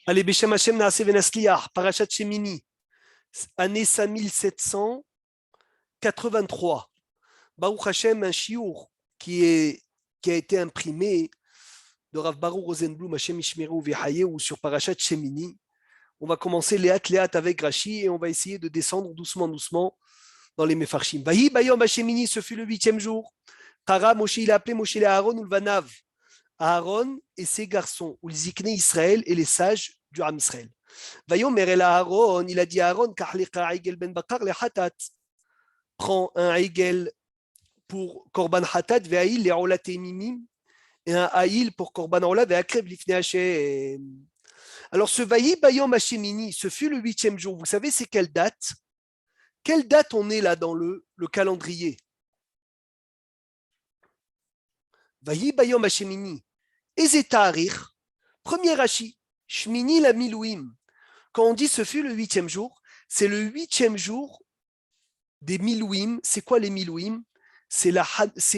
Allez, Beshem Hashem Naaseh Venasliach, Parashat Shemini, année 5783. Baruch Hashem, un chiour qui a été imprimé de Rav Baruch Rosenblum, Hashem Ishmeru Vehayeu, sur Parashat Shemini. On va commencer léat avec Rashi et on va essayer de descendre doucement dans les Mefarshim. Vahi Bayom Hashemini, ce fut le 8e jour. Tara Moshe, il a appelé Moshe les Aaron ou le Vanav. Aaron et ses garçons, ou les Ziknei Israël et les sages du Ham Israël. Vayomer el Aaron, il a dit à Aaron, ben bakar le hatat. Prends un aigel pour korban hatat, ve'aïl le olat mimim, et un aïl pour korban olat, ve'akreb lifnei Hashem. Alors ce vayi bayom hashemini, ce fut le 8e jour. Vous savez c'est quelle date? Quelle date on est là dans le calendrier? Vayi bayom hashemini. Ezetarir, premier Rashi, Shmini la Milouim. Quand on dit ce fut le 8e jour, c'est le 8e jour des Milouim. C'est quoi les Milouim? C'est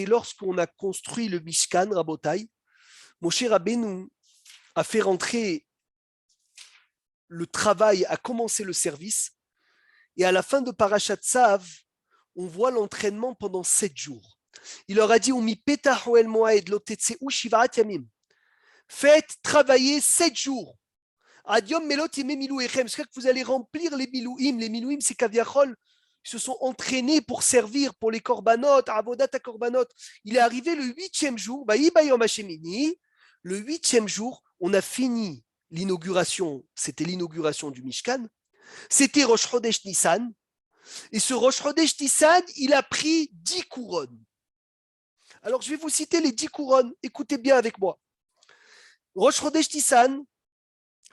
lorsqu'on a construit le Mishkan, Rabotai. Moshe Rabbeinu a fait rentrer le travail, a commencé le service. Et à la fin de Parashat Tzav, on voit l'entraînement pendant 7 jours. Il leur a dit, faites travailler 7 jours. Adiom melot milouechem. C'est que vous allez remplir les milouim. Les milouim, c'est kaviachol. Ils se sont entraînés pour servir pour les korbanot, avodat à korbanot. Il est arrivé le 8e jour. Le 8e jour, on a fini l'inauguration. C'était l'inauguration du Mishkan. C'était Rosh Chodesh Nissan. Et ce Rosh Chodesh Nissan, il a pris 10 couronnes. Alors, je vais vous citer les 10 couronnes. Écoutez bien avec moi. Rosh Chodesh Nissan,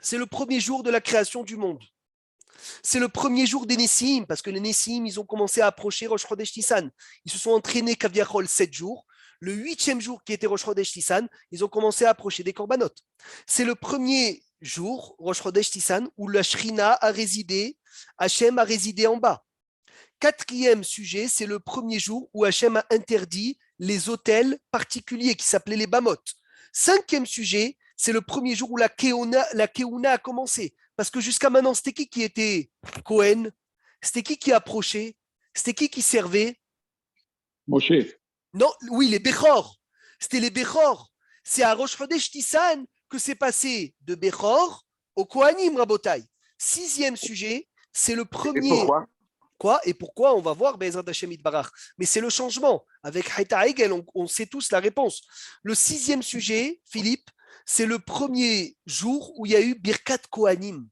c'est le premier jour de la création du monde. C'est le premier jour des Nessim, parce que les Nessim, ils ont commencé à approcher Rosh Chodesh Nissan. Ils se sont entraînés Kaviachol 7 jours. Le 8e jour, qui était Rosh Chodesh Nissan, ils ont commencé à approcher des korbanot. C'est le premier jour, Rosh Chodesh Nissan, où la Shrina a résidé, Hachem a résidé en bas. 4e sujet, c'est le premier jour où Hachem a interdit les autels particuliers qui s'appelaient les Bamot. 5e sujet, c'est le premier jour où la Keuna a commencé. Parce que jusqu'à maintenant, c'était qui était Cohen? C'était qui approchait? C'était qui servait? Moshe. Non, oui, les Bechor. C'était les Bechor. C'est à Rosh Chodesh Nissan que c'est passé de Bechor au Kohanim, Rabotai. 6e sujet, c'est le premier. Et pourquoi? Quoi et pourquoi? On va voir Be'ezrat Hashem Yitbarach. Mais c'est le changement. Avec Haïta Hegel, on sait tous la réponse. Le 6e sujet, Philippe, c'est le premier jour où il y a eu Birkat Kohanim.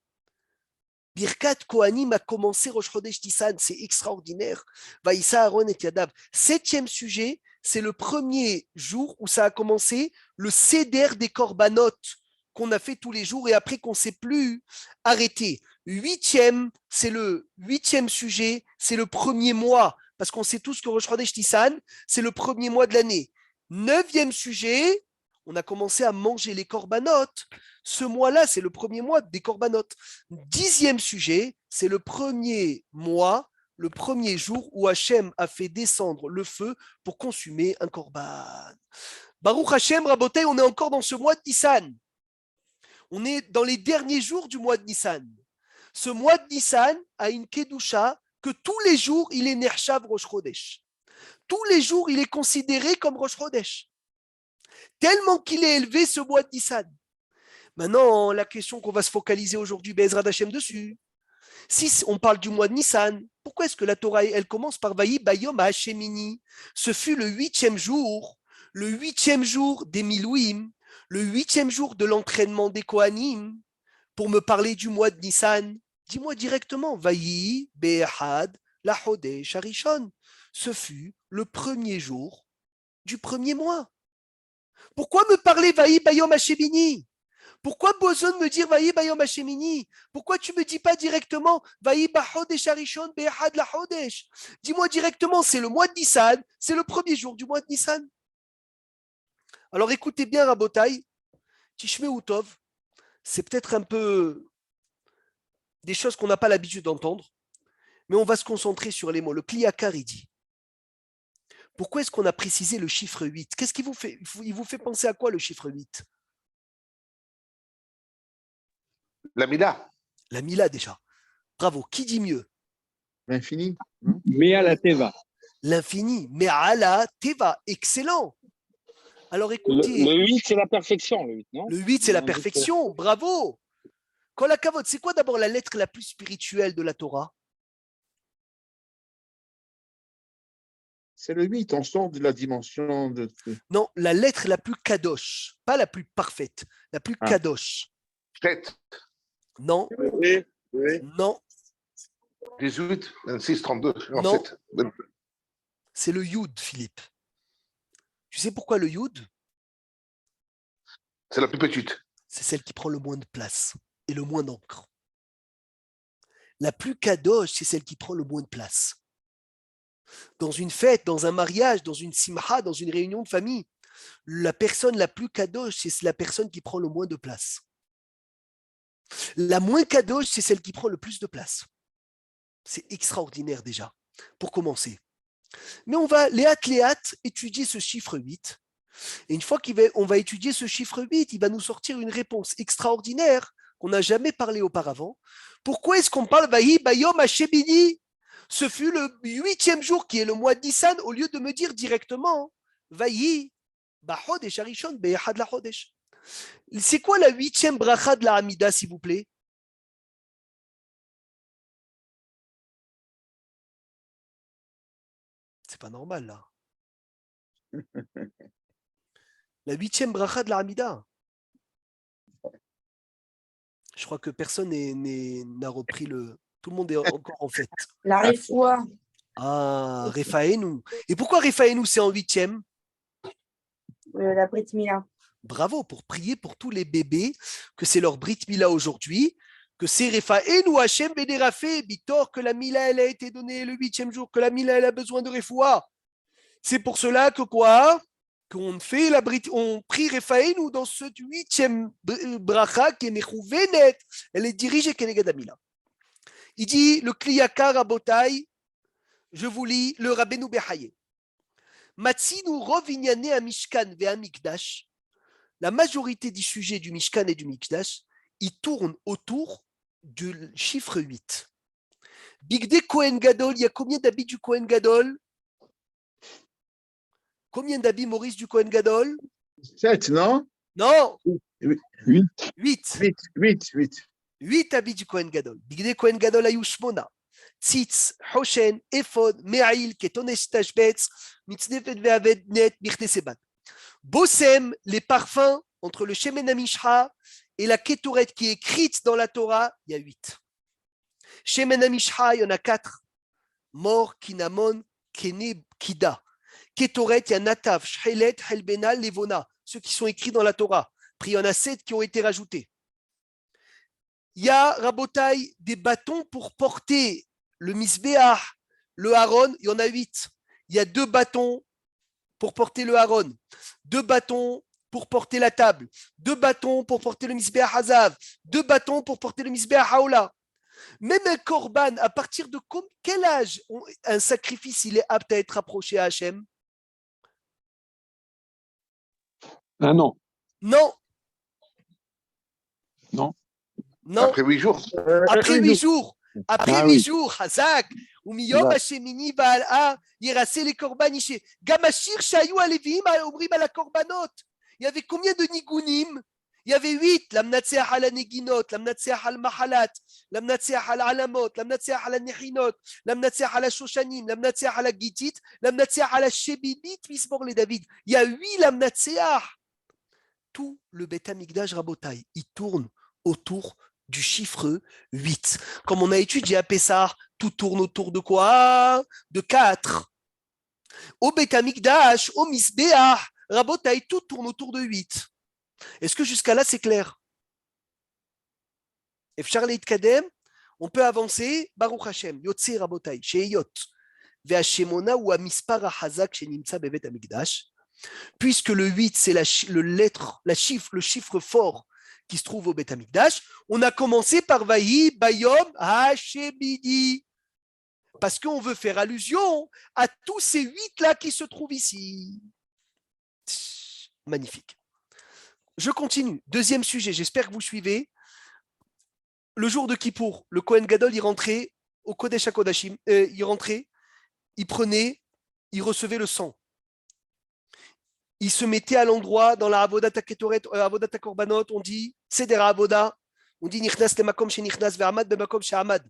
Birkat Kohanim a commencé Rosh Chodesh Nissan, c'est extraordinaire. Vaïssa Aaron et Yadav. 7e sujet, c'est le premier jour où ça a commencé le Seder des Korbanot qu'on a fait tous les jours et après qu'on ne s'est plus arrêté. 8e, c'est le 8e sujet, c'est le premier mois, parce qu'on sait tous que Rosh Chodesh Nissan, c'est le premier mois de l'année. 9e sujet, on a commencé à manger les korbanot. Ce mois-là, c'est le premier mois des korbanot. 10e sujet, c'est le premier mois, le premier jour où Hachem a fait descendre le feu pour consumer un korban. Baruch Hachem, Rabotai, on est encore dans ce mois de Nissan. On est dans les derniers jours du mois de Nissan. Ce mois de Nissan a une Kedusha que tous les jours, il est Nershav Rosh Chodesh. Tous les jours, il est considéré comme Rosh Chodesh. Tellement qu'il est élevé ce mois de Nissan. Maintenant, la question qu'on va se focaliser aujourd'hui, Be'ezrat Hashem dessus. Si on parle du mois de Nissan, pourquoi est-ce que la Torah, elle commence par Vayi Bayom Hashemini? Ce fut le 8e jour des Milouim, le 8e jour de l'entraînement des Kohanim. Pour me parler du mois de Nissan, dis-moi directement, Vayi Be'ehad la Chodesh Harishon. Ce fut le premier jour du premier mois. Pourquoi me parler Vayi Bayom Hashemini? Pourquoi besoin de me dire Vayi Bayom Hashemini? Pourquoi tu ne me dis pas directement Vayi Bachodesh Harishon Be'ehad la Chodesh? Dis-moi directement, c'est le mois de Nissan, c'est le premier jour du mois de Nissan. Alors écoutez bien, Rabotai, Tishmeu Tov, c'est peut-être un peu des choses qu'on n'a pas l'habitude d'entendre, mais on va se concentrer sur les mots. Le Kliakar, il dit, pourquoi est-ce qu'on a précisé le chiffre 8? Qu'est-ce qui vous fait? Il vous fait penser à quoi le chiffre 8? La Mila. La Mila déjà. Bravo. Qui dit mieux? L'infini. Mais à la Teva. L'infini. Mais ala teva. Excellent. Alors écoutez. Le 8, c'est la perfection, le 8, non? Le 8, c'est la perfection. Bravo. Kol hakavod, c'est quoi d'abord la lettre la plus spirituelle de la Torah? C'est le 8, on sort de la dimension de... Non, la lettre la plus kadosh, pas la plus parfaite, la plus kadosh. 7, Non, Oui, oui. non, 18, 26, 32. Non. 7. c'est le Yud, Philippe. Tu sais pourquoi le Yud? C'est la plus petite. C'est celle qui prend le moins de place et le moins d'encre. La plus kadosh, c'est celle qui prend le moins de place. Dans une fête, dans un mariage, dans une simha, dans une réunion de famille, la personne la plus kadosh, c'est la personne qui prend le moins de place. La moins kadosh, c'est celle qui prend le plus de place. C'est extraordinaire déjà, pour commencer. Mais on va léat étudier ce chiffre 8. Et une fois qu'on va étudier ce chiffre 8, il va nous sortir une réponse extraordinaire qu'on n'a jamais parlé auparavant. Pourquoi est-ce qu'on parle Vahi Bayom Hashemini? Ce fut le 8e jour qui est le mois de Nissan, au lieu de me dire directement Vahi Bachodesh Arishon Beyachad la Chodesh. C'est quoi la 8e bracha de la Hamida, s'il vous plaît? C'est pas normal là. La 8e bracha de la Hamida. Je crois que personne n'a repris le. Tout le monde est encore en fête. La Refoua. Ah, Refaenu. Et pourquoi Refaenu, c'est en 8e? La Brit Mila. Bravo, pour prier pour tous les bébés, que c'est leur Brit Mila aujourd'hui, que c'est Refaenu Hachem Bédérafé, Bitor, que la Mila, elle a été donnée le 8e jour, que la Mila, elle a besoin de Refoua. C'est pour cela que quoi? Qu'on fait la Brit, on prie Refaenu dans ce 8e bracha qui est Mechouvenet, elle est dirigée Kenegad Amila. Il dit, le Kliyakar Rabotai, je vous lis le Rabbeinu Behaye. Matsinu rov inyane à Mishkan ve à Mikdash. La majorité des sujets du Mishkan et du Mikdash, ils tournent autour du chiffre 8. Bigde Kohen Gadol, il y a combien d'habits du Kohen Gadol? Combien d'habits, Maurice, du Kohen Gadol? 7, non? Non. 8. 8. 8. 8 habits du Kohen Gadol. Bigde Kohen Gadol ayushmona. Tzitz, Hoshen, Ephod, Me'ail, Ketonesh Tashbetz, Mitznefet Ve'aved Net, Birte Sebat. Bossem, les parfums, entre le Shemen HaMishra et la Ketoret qui est écrite dans la Torah, il y a 8. Shemen HaMishra, il y en a 4. Mor, Kinamon, Kene, Kida. Ketoret, il y a Natav, Shchelet, Helbena, Levona, ceux qui sont écrits dans la Torah. Puis il y en a 7 qui ont été rajoutés. Il y a, Rabotai, des bâtons pour porter le Misbéach, le Haron, il y en a 8. Il y a 2 bâtons pour porter le Haron, 2 bâtons pour porter la table, 2 bâtons pour porter le Misbéach Hazav, 2 bâtons pour porter le Misbéach Haola. Même un korban, à partir de quel âge un sacrifice il est apte à être approché à Hachem? Un an. Non. Non. Non. Après 8 jours. Après 8 jours. Après 8 oui. jours, Hazak, ou miyom hashemini ba'al'a, yirase les korban ishe. Gamashir shayu alevim omrim ala korbanot. Il y avait combien de nigunim? Il y avait 8. Lamnatseach ala neginot, lamnatseach al mahalat, lamnatseach al alamot, lamnatseach ala nechinot, lamnatseach ala shoshanim, lamnatseach ala gitit, lamnatseach ala shebinit mismor les David. Il y a 8 lamnatseach. Tout le Beth Amikdash Rabotai, il tourne autour du chiffre 8. Comme on a étudié à Pessah, tout tourne autour de quoi? De 4. Au Beth Amikdash, au Misbéach, Rabotai, tout tourne autour de 8. Est-ce que jusqu'à là, c'est clair? Efchar Kadem, on peut avancer. Baruch Hashem, Yotze Rabotai, Sheyot, Ve'ashemona ou Amispar Hazak, Shenimtsa Bevet Amikdash. Puisque le 8, c'est le chiffre fort qui se trouve au Beth Amikdash, on a commencé par Vahi Bayom Hashemini. Parce qu'on veut faire allusion à tous ces 8-là qui se trouvent ici. Magnifique. Je continue. Deuxième sujet, j'espère que vous suivez. le jour de Kippour, le Kohen Gadol, il rentrait au Kodesh HaKodashim, il rentrait, il prenait, il recevait le sang. Il se mettait à l'endroit dans la Avodat HaKetoret, Avodat HaKorbanot, on dit Seder Avoda, on dit Nichnas Lemakom Shenichnas Ve'amad Bemakom She'amad.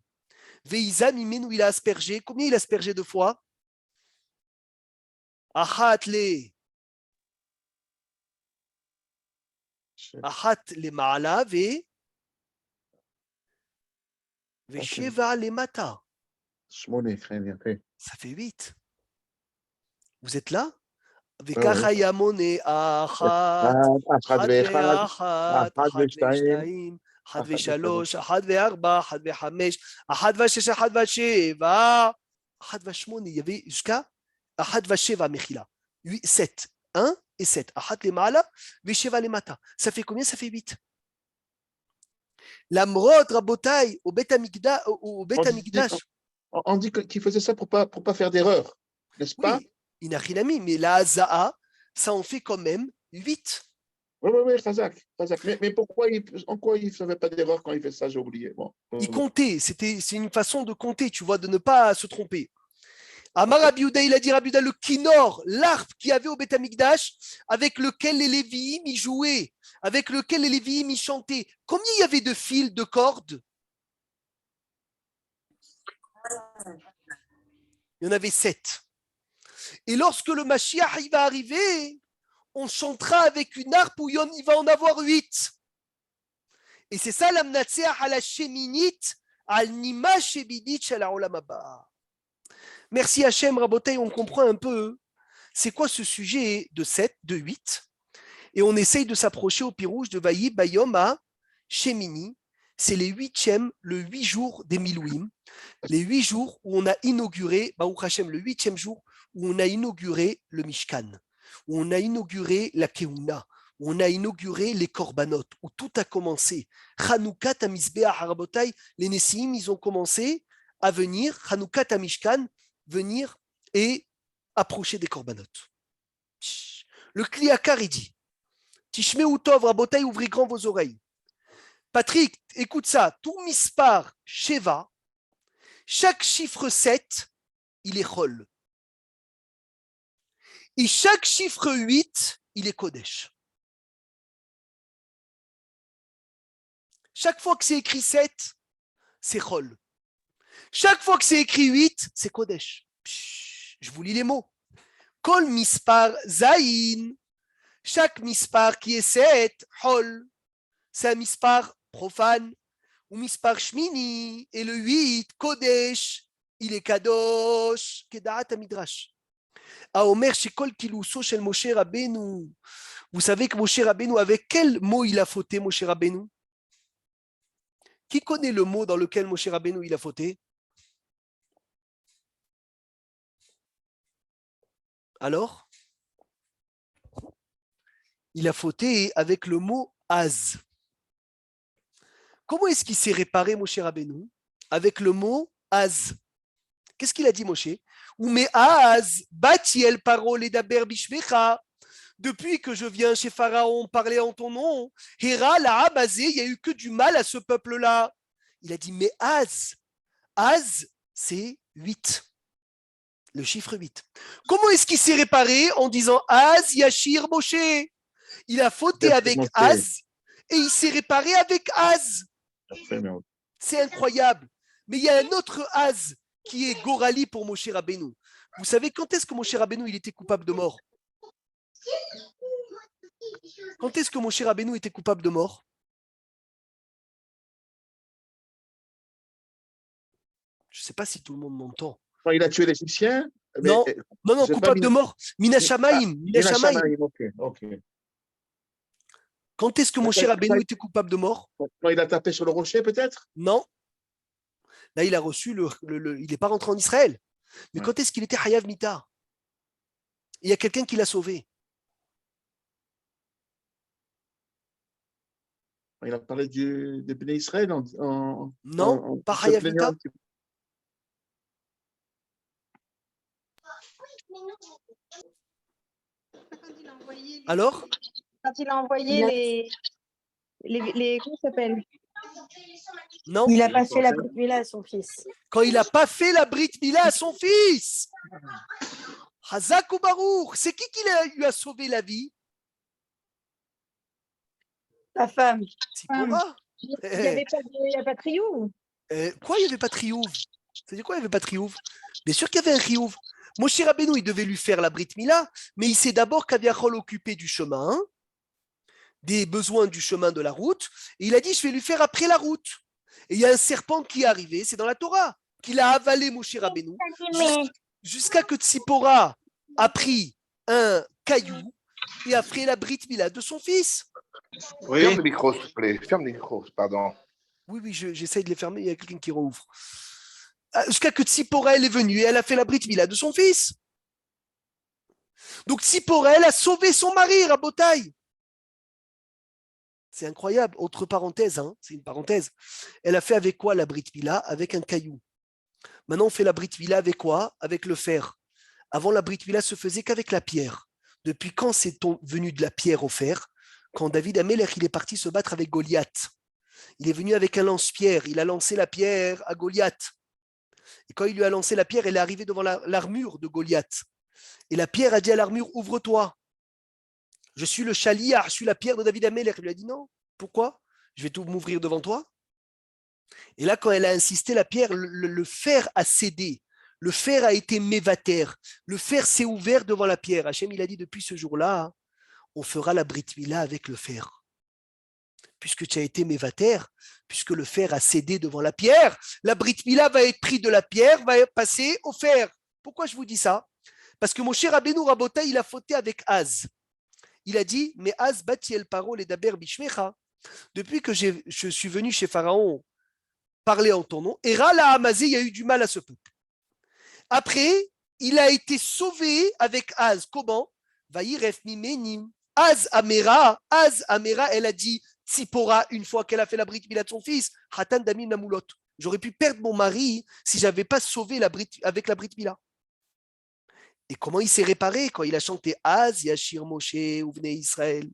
Ve'izam Imenu, il a aspergé. Combien il a aspergé de fois? Ahat le Ma'ala Ve'sheva le Mata. Shmoné, très bien fait. Ça fait 8. Vous êtes là? ouais. וככה ימונה אחת, אחת אחת ואחד, ואחת, אחת אחת ושתיים, ושתיים, אחת אחת ושלוש, אחת וארבע, אחת וחמש, אחת ושש, אחת ושבע, אחת ושמונה, il y avait jusqu'à אחת ושבע מחילה. 7. 1 et 7. אחת למעלה ושבע למטה. Ça fait combien? Ça fait 8. למרות רבותיי, au בית המקדש. On dit qu'il faisait ça pour pas faire d'erreur, n'est-ce pas? Oui, inachinami, mais la Hazaa, ça en fait quand même 8. Oui, Khazak. Mais en quoi il ne faisait pas d'erreur quand il fait ça? J'ai oublié. Bon. Il comptait, c'est une façon de compter, tu vois, de ne pas se tromper. Amar Rabbi Yehuda, il a dit Rabbi Yehuda, le kinor, l'arpe qu'il y avait au Beth Amikdash, avec lequel les Lévi'im y jouaient, avec lequel les Lévi'im y chantaient. Combien il y avait de fils, de cordes? Il y en avait 7. Et lorsque le Mashiach il va arriver, on chantera avec une harpe où il va en avoir 8. Et c'est ça l'amnatseach à la sheminit, al nima shebidit shel haolam haba. Merci Hachem, Rabotai, on comprend un peu c'est quoi ce sujet de 7, de 8. Et on essaye de s'approcher au pirouge de Vaï Bayom à Shemini. C'est les 8e, le 8 jours des Milouim. Les 8 jours où on a inauguré, Baruch Hashem, le 8e jour où on a inauguré le Mishkan, où on a inauguré la Keuna, où on a inauguré les Korbanot, où tout a commencé. Chanoukat à Mizbeach Harabotai, les Nessiim, ils ont commencé à venir, Chanoukat à Mishkan, venir et approcher des Korbanot. Le Kliakar, il dit, Tishmeu Tov, Rabotai, ouvrez grand vos oreilles. Patrick, écoute ça, tout Mispar Sheva, chaque chiffre 7, il est Chol. Et chaque chiffre 8, il est Kodesh. Chaque fois que c'est écrit 7, c'est Chol. Chaque fois que c'est écrit 8, c'est Kodesh. Je vous lis les mots. Kol Mispar Zayin. Chaque Mispar qui est 7, Chol. C'est un Mispar profane. Ou Mispar Shmini. Et le 8, Kodesh. Il est Kadosh. Kedaat Amidrash. Aomer Shekol Kilouso Shel Moshe Rabbeinu. Vous savez que Moshe Rabbeinu, avec quel mot il a fauté, Moshe Rabbeinu? Qui connaît le mot dans lequel Moshe Rabbeinu il a fauté? Alors? Il a fauté avec le mot Az. Comment est-ce qu'il s'est réparé, Moshe Rabbeinu? Avec le mot Az. Qu'est-ce qu'il a dit, Moshe? Ou mais Az, batiel parole et daber bishmecha. Depuis que je viens chez Pharaon parler en ton nom, Héra l'a abasé, il n'y a eu que du mal à ce peuple-là. Il a dit, mais Az, c'est 8. Le chiffre 8. Comment est-ce qu'il s'est réparé en disant Az Yashir Moshe? Il a fauté avec Az et il s'est réparé avec Az. C'est incroyable. Mais il y a un autre Az qui est Gorali pour Moshe Rabbeinu. Vous savez quand est-ce que Moshe Rabbeinu il était coupable de mort? Quand est-ce que Moshe Rabbeinu était coupable de mort? Je ne sais pas si tout le monde m'entend. Quand il a tué l'Égyptien? Non, coupable de mort. Mina Shamaim. Ok. Quand est-ce que Moshe Rabbeinu était coupable de mort? Quand il a tapé sur le rocher, peut-être? Non. Là, il a reçu il n'est pas rentré en Israël. Mais quand est-ce qu'il était Hayav Mita? Il y a quelqu'un qui l'a sauvé. Il a parlé de Bnei Israël non, pas Hayav Mita. Alors? Quand il a envoyé les comment ça s'appelle? Non, Il a pas fait la Brit Mila à son fils. quand il n'a pas fait la Brit Mila à son fils. Hazak ou Baruch, c'est qui lui a sauvé la vie? La femme. Tzipora. Il n'y a pas de triomphe. Quoi, il n'y avait pas de Riyouv? C'est-à-dire quoi, il n'y avait pas de Riyouv? Bien sûr qu'il y avait un Riyouv. Moshe Rabbeinu, il devait lui faire la Brit Mila, mais il s'est d'abord Kaviachol occupé du chemin, des besoins du chemin de la route, et il a dit, je vais lui faire après la route. Et il y a un serpent qui est arrivé, c'est dans la Torah, qu'il a avalé Moshe Rabbeinu, jusqu'à que Tzipora a pris un caillou et a fait la Brit Mila de son fils. Ferme le micro, s'il te plaît. Ferme le micro, pardon. Oui, j'essaye de les fermer, il y a quelqu'un qui rouvre. Jusqu'à que Tzipora, elle est venue et elle a fait la Brit Mila de son fils. Donc Tzipora, elle a sauvé son mari, Rabotai. C'est incroyable. Autre parenthèse, hein, c'est une parenthèse. Elle a fait avec quoi la Brit Mila? Avec un caillou. Maintenant, on fait la Brit Mila avec quoi? Avec le fer. Avant, la Brit Mila se faisait qu'avec la pierre. Depuis quand c'est venu de la pierre au fer? Quand David Amelech, il est parti se battre avec Goliath. Il est venu avec un lance-pierre. Il a lancé la pierre à Goliath. Et quand il lui a lancé la pierre, elle est arrivée devant l'armure de Goliath. Et la pierre a dit à l'armure, ouvre-toi. Je suis le chaliar, je suis la pierre de David Amelech. Il lui a dit non. Pourquoi? Je vais tout m'ouvrir devant toi. Et là, quand elle a insisté, la pierre, le fer a cédé. Le fer a été mévater. Le fer s'est ouvert devant la pierre. Hachem, il a dit depuis ce jour-là, on fera la Brit Mila avec le fer. Puisque tu as été mévater, puisque le fer a cédé devant la pierre, la Brit Mila va être prise de la pierre, va passer au fer. Pourquoi je vous dis ça? Parce que mon cher Rabbeinu Rabotai, il a fauté avec Az. Il a dit, mais Az batiel parole et daber bishmecha. Depuis que je suis venu chez Pharaon parler en ton nom, et Rala Amazé, il y a eu du mal à ce peuple. Après, il a été sauvé avec Az. Comment? Vaïref mimenim. Az Amera, elle a dit, Tzipora, une fois qu'elle a fait la Brit Mila de son fils, Hatan Damim Namoulot. J'aurais pu perdre mon mari si je n'avais pas sauvé avec la Brit Mila. Et comment il s'est réparé quand il a chanté Az Yashir Moshe Ouvne Israël.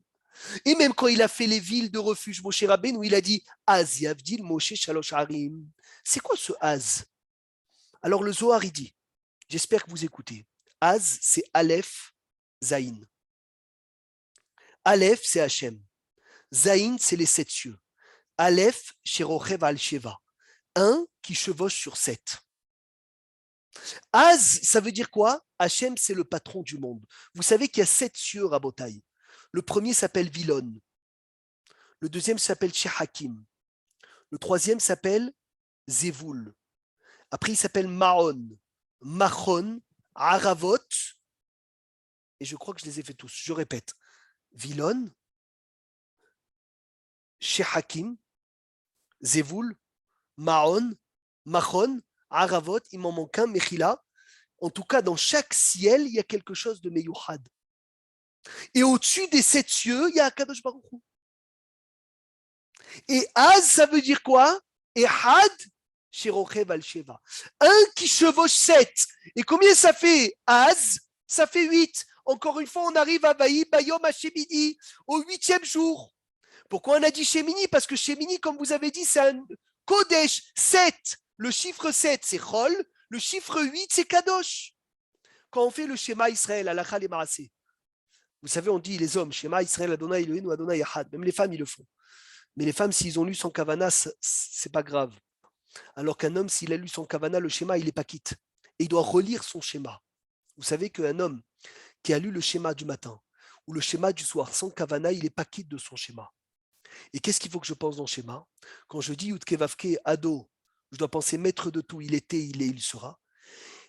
Et même quand il a fait les villes de refuge Moshe Rabbeinu, où il a dit Az Yavdil Moshe Shalosh Harim. C'est quoi ce Az? Alors le Zohar, il dit, j'espère que vous écoutez. Az, c'est Aleph, Zaïn. Aleph, c'est Hachem. Zaïn, c'est les 7 cieux. Aleph, Sherochev al-Sheva. Un qui chevauche sur 7. Az, ça veut dire quoi? Hachem, c'est le patron du monde. Vous savez qu'il y a 7 cieux, Rabotai. Le premier s'appelle Vilon. Le deuxième s'appelle Shehakim. Le troisième s'appelle Zévoul. Après, il s'appelle Maon, Machon, Aravot. Et je crois que je les ai fait tous. Je répète. Vilon, Shehakim, Zévoul, Maon, Machon, Aravot, il m'en manque un, Mechila. En tout cas, dans chaque ciel, il y a quelque chose de Meyouhad. Et au-dessus des 7 cieux, il y a Akadosh Baruch Hu. Et Az, ça veut dire quoi? Et Had, Sherochev al-Sheva. Un qui chevauche 7. Et combien ça fait? Az, ça fait 8. Encore une fois, on arrive à Vaï Bayom Hashemini, au 8e jour. Pourquoi on a dit Shemini? Parce que Shemini, comme vous avez dit, c'est un Kodesh 7. Le chiffre 7, c'est Chol. Le chiffre 8, c'est Kadosh. Quand on fait le schéma Israël, Halakha le Maaseh, vous savez, on dit les hommes, schéma Israël, Adonai Elohim ou Adonai Yahad. Même les femmes, ils le font. Mais les femmes, s'ils ont lu son Kavana, c'est pas grave. Alors qu'un homme, s'il a lu son Kavana, le schéma, il n'est pas quitte. Et il doit relire son schéma. Vous savez qu'un homme qui a lu le schéma du matin ou le schéma du soir sans Kavana, il n'est pas quitte de son schéma. Et qu'est-ce qu'il faut que je pense dans le schéma? Quand je dis Yudke Vavke Ado, je dois penser maître de tout, il était, il est, il sera.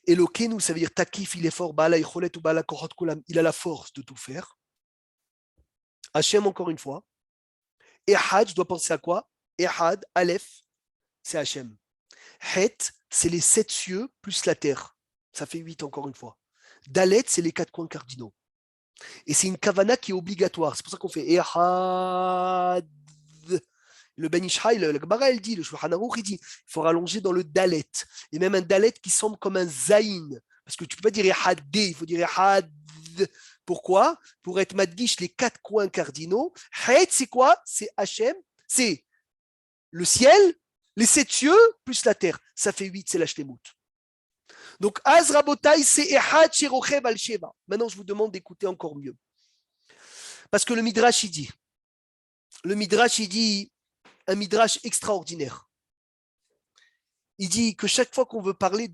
Elokeinu, ça veut dire Takif, il est fort, Baala Icholet ou Baala Korot Kulam, il a la force de tout faire. Hachem, encore une fois. Ehad, je dois penser à quoi? Ehad, Aleph, c'est Hachem. Het, c'est les 7 cieux plus la terre. Ça fait 8 encore une fois. Dalet, c'est les 4 coins cardinaux. Et c'est une kavana qui est obligatoire. C'est pour ça qu'on fait Ehad. Le Ben Ishraï, le Gemara, elle dit, le Shulchan Aruch, il dit, il faut rallonger dans le Dalet. Et même un Dalet qui semble comme un Zaïn. Parce que tu ne peux pas dire Ehadé, il faut dire Ehad. Pourquoi? Pour être madgish les 4 coins cardinaux. Het, c'est quoi? C'est Hachem, c'est le ciel, Les 7 cieux plus la terre, ça fait 8, c'est la Shlemut. Donc, Az Rabotai, c'est Ehad Sherochev al Sheva. Maintenant, je vous demande d'écouter encore mieux. Parce que le Midrash, il dit un Midrash extraordinaire. Il dit que chaque fois qu'on veut parler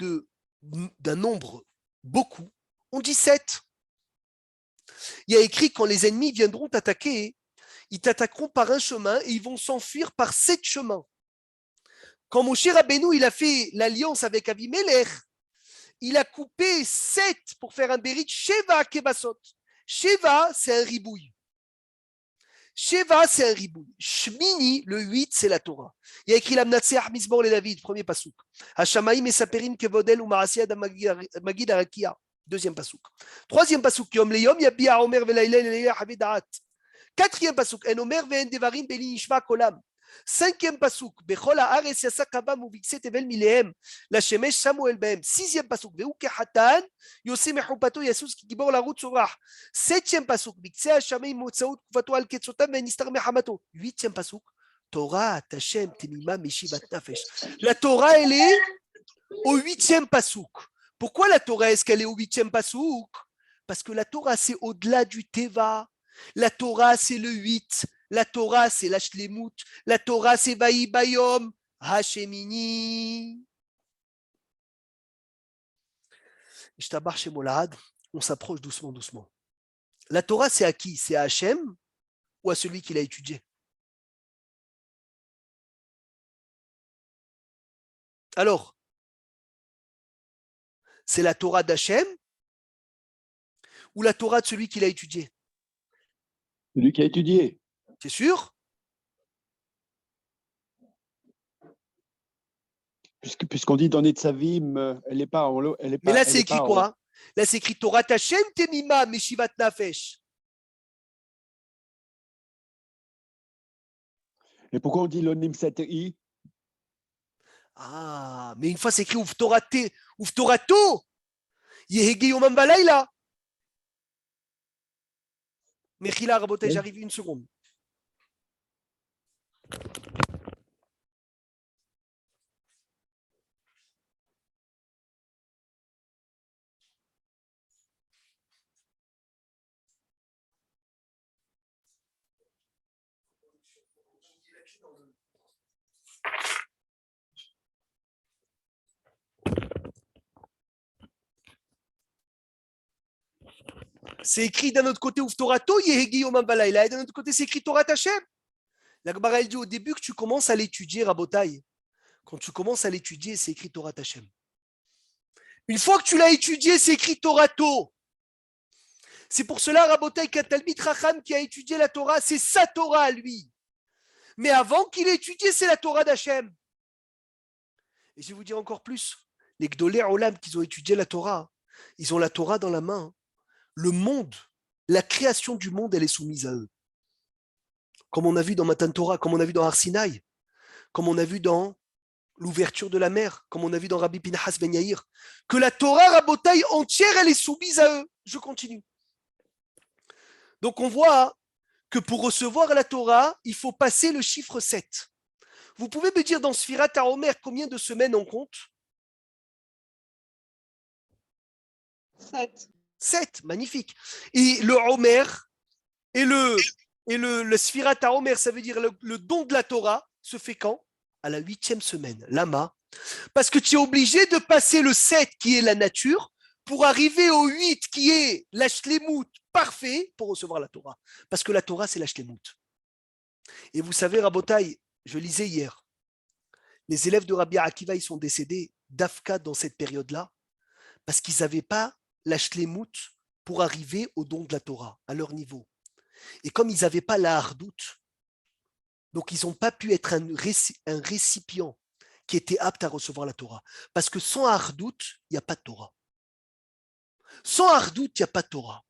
d'un nombre beaucoup, on dit 7. Il y a écrit quand les ennemis viendront t'attaquer, ils t'attaqueront par un chemin et ils vont s'enfuir par 7 chemins. Quand Moshe Rabbeinu il a fait l'alliance avec Avimelech, il a coupé 7 pour faire un bérit Sheva Kebasot. Sheva, c'est un ribouille. Sheva, c'est un ribouille. Shmini, le 8, c'est la Torah. Il y a écrit l'Amnatseach Mizmor le David, premier pasouk. Hashamaim et Saperim Kevodel ou Marasiya Magid Arakia, deuxième pasouk. Troisième pasouk, Yom Leyom, Yabia Omer Velaïlen Leia Havedaat. Quatrième pasouk, En Omer Ve'en Devarim Beli Nishma Kolam. Cinquième pasouk, Bechol Haaretz Yasakavam Uvikset Evel Milehem, La Shemesh Samuel Behem. Sixième pasouk, Veu Kehatan, Yosem Echupato Yasus Kibor La Route Sorach. Septième pasouk, Bikse Hashamei Motsaout Kufato Al Ketsotam Venistar Mehamato. Huitième pasouk, Torah Tashem Temima Meshivat Nafesh. La Torah, elle est au huitième pasouk. Pourquoi la Torah, est-ce qu'elle est au huitième pasouk? Parce que la Torah, c'est au-delà du Teva. La Torah, c'est le 8. La Torah, c'est la Shlemut. La Torah, c'est Vaï Bayom Hashemini. Ishtabar chez Molad, on s'approche doucement, doucement. La Torah, c'est à qui? C'est à Hachem ou à celui qui l'a étudié? Alors, c'est la Torah d'Hachem ou la Torah de celui qui l'a étudié? Celui qui a étudié. C'est sûr? Puisqu'on dit dans Netzavim, elle n'est pas. Mais là, c'est écrit quoi? Là, c'est écrit Torah Hashem Temima Meshivat Nafesh. Et pourquoi on dit l'onim satei? Ah, mais une fois c'est écrit Uftorato, Yehege Yomam Balayla. Mechila Rabotai, j'arrive une seconde. C'est écrit d'un autre côté Uftorato, Yehegi Yomam Balayla, et d'un autre côté c'est écrit Torah Hashem. La Gemara elle dit au début que tu commences à l'étudier, Rabotai. Quand tu commences à l'étudier, c'est écrit Torah Hashem. Une fois que tu l'as étudié, c'est écrit Torato. C'est pour cela, Rabotai, qu'un Talmid Chacham qui a étudié la Torah, c'est sa Torah à lui. Mais avant qu'il ait étudié, c'est la Torah d'Hachem. Et je vais vous dire encore plus. Les Gdolé Olam qui ont étudié la Torah, ils ont la Torah dans la main. Le monde, la création du monde, elle est soumise à eux. Comme on a vu dans Matan Torah, comme on a vu dans Har Sinaï, comme on a vu dans l'ouverture de la mer, comme on a vu dans Rabbi Pinhas Ben Yair, que la Torah Rabotai entière, elle est soumise à eux. Je continue. Donc on voit que pour recevoir la Torah, il faut passer le chiffre 7. Vous pouvez me dire dans Sfirat HaOmer combien de semaines on compte? 7. 7, magnifique. Et le Homer et le Sfirat HaOmer, ça veut dire le don de la Torah, se fait quand? À la 8e semaine. Lama. Parce que tu es obligé de passer le 7 qui est la nature pour arriver au 8 qui est la Shlemut parfait pour recevoir la Torah. Parce que la Torah, c'est la Shlemut. Et vous savez, Rabotai, je lisais hier, les élèves de Rabbi Akiva, ils sont décédés d'Afka dans cette période-là parce qu'ils n'avaient pas la Shlemut pour arriver au don de la Torah, à leur niveau. Et comme ils n'avaient pas la hardout, donc ils n'ont pas pu être un récipient qui était apte à recevoir la Torah. Parce que sans hardout, il n'y a pas de Torah. Sans hardout, il n'y a pas de Torah.